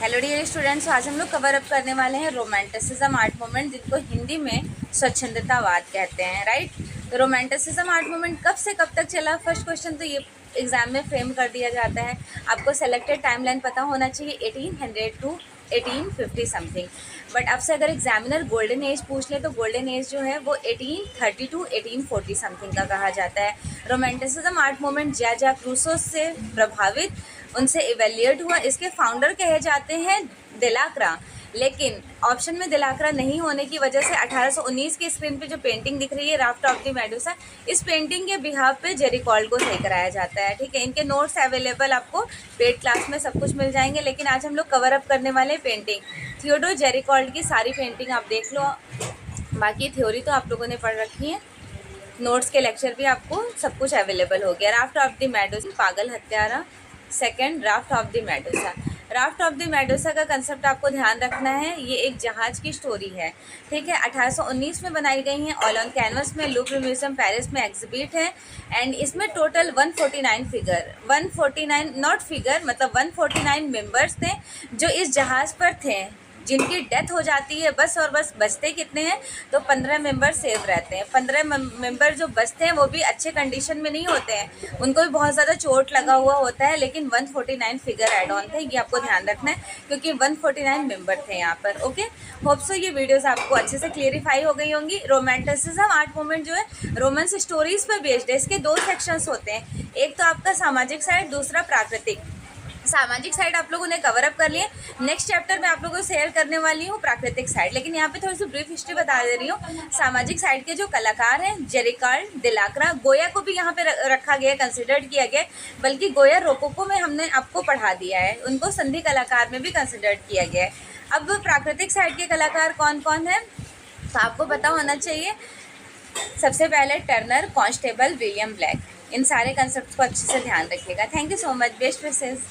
Hello dear students, आज हम लोग कवर अप करने वाले हैं रोमांटिसिज्म आर्ट मूवमेंट, जिनको हिंदी में स्वच्छंदतावाद कहते हैं। राइट। तो रोमांटिसिज्म आर्ट मूवमेंट कब से कब तक चला? फर्स्ट क्वेश्चन तो ये एग्जाम में फ्रेम कर दिया जाता है। आपको सेलेक्टेड टाइमलाइन पता होना चाहिए 1800 टू 1850 समथिंग। बट अब से अगर एग्जामिनर गोल्डन एज पूछ ले तो गोल्डन एज जो है वो 1830 टू 1840 समथिंग का कहा जाता है। Romanticism art movement Jacques Rousseau से प्रभावित, उनसे इवेल्युएट हुआ। इसके फाउंडर कहे जाते हैं दिलाक्रा, लेकिन ऑप्शन में दिलाक्रा नहीं होने की वजह से 1819 की स्क्रीन पे जो पेंटिंग दिख रही है राफ्ट ऑफ द मेडुसा, इस पेंटिंग के बिहाफ पे जेरिकॉल्ड को सही कराया जाता है। ठीक है, इनके नोट्स अवेलेबल आपको पेड क्लास में सब कुछ मिल जाएंगे, लेकिन आज हम लोग कवर अप करने वाले पेंटिंग थियोडोर जेरिकॉल्ड की सारी पेंटिंग आप देख लो। बाकी थ्योरी तो आप लोगों ने पढ़ रखी है, नोट्स के लेक्चर भी आपको सब कुछ अवेलेबल हो गया। राफ्ट ऑफ द मेडुसा, पागल हत्यारा। Second, raft of the Medusa. Raft of the Medusa का कंसेप्ट आपको ध्यान रखना है, ये एक जहाज की स्टोरी है। ठीक है, 1819 में बनाई गई है, ऑल ऑन कैनवस में, लूव्र म्यूजियम पेरिस में एग्जिबिट है। एंड इसमें टोटल 149 फिगर, 149 नॉट फिगर, मतलब 149 मेंबर्स थे जो इस जहाज़ पर थे, जिनकी डेथ हो जाती है बस, और बस बचते कितने हैं तो 15 मेंबर सेव रहते हैं। 15 मेंबर जो बचते हैं वो भी अच्छे कंडीशन में नहीं होते हैं, उनको भी बहुत ज़्यादा चोट लगा हुआ होता है, लेकिन 149 फिगर एड ऑन थे, ये आपको ध्यान रखना है क्योंकि 149 मेंबर थे यहाँ पर। ओके, होप सो ये वीडियोस आपको अच्छे से क्लियरिफाई हो गई होंगी। रोमांटिसिज्म आर्ट मूवमेंट जो है रोमांस स्टोरीज पर बेस्ड है। इसके दो सेक्शंस होते हैं, एक तो आपका सामाजिक साइड, दूसरा प्राकृतिक। सामाजिक साइड आप लोगों ने कवर अप कर लिए, नेक्स्ट चैप्टर में आप लोगों को शेयर करने वाली हूँ प्राकृतिक साइड, लेकिन यहाँ पे थोड़ी सी ब्रीफ हिस्ट्री बता दे रही हूँ। सामाजिक साइड के जो कलाकार हैं जेरिकॉल्ड, दिलाक्रा, गोया को भी यहाँ पे रखा गया, कंसिडर्ड किया गया, बल्कि गोया रोकोको में हमने आपको पढ़ा दिया है, उनको संधि कलाकार में भी कंसिडर्ड किया गया है। अब प्राकृतिक साइड के कलाकार कौन कौन है तो आपको पता होना चाहिए। सबसे पहले टर्नर, कांस्टेबल, विलियम ब्लैक। इन सारे कंसेप्ट को अच्छे से ध्यान रखिएगा। Thank you so much, best wishes.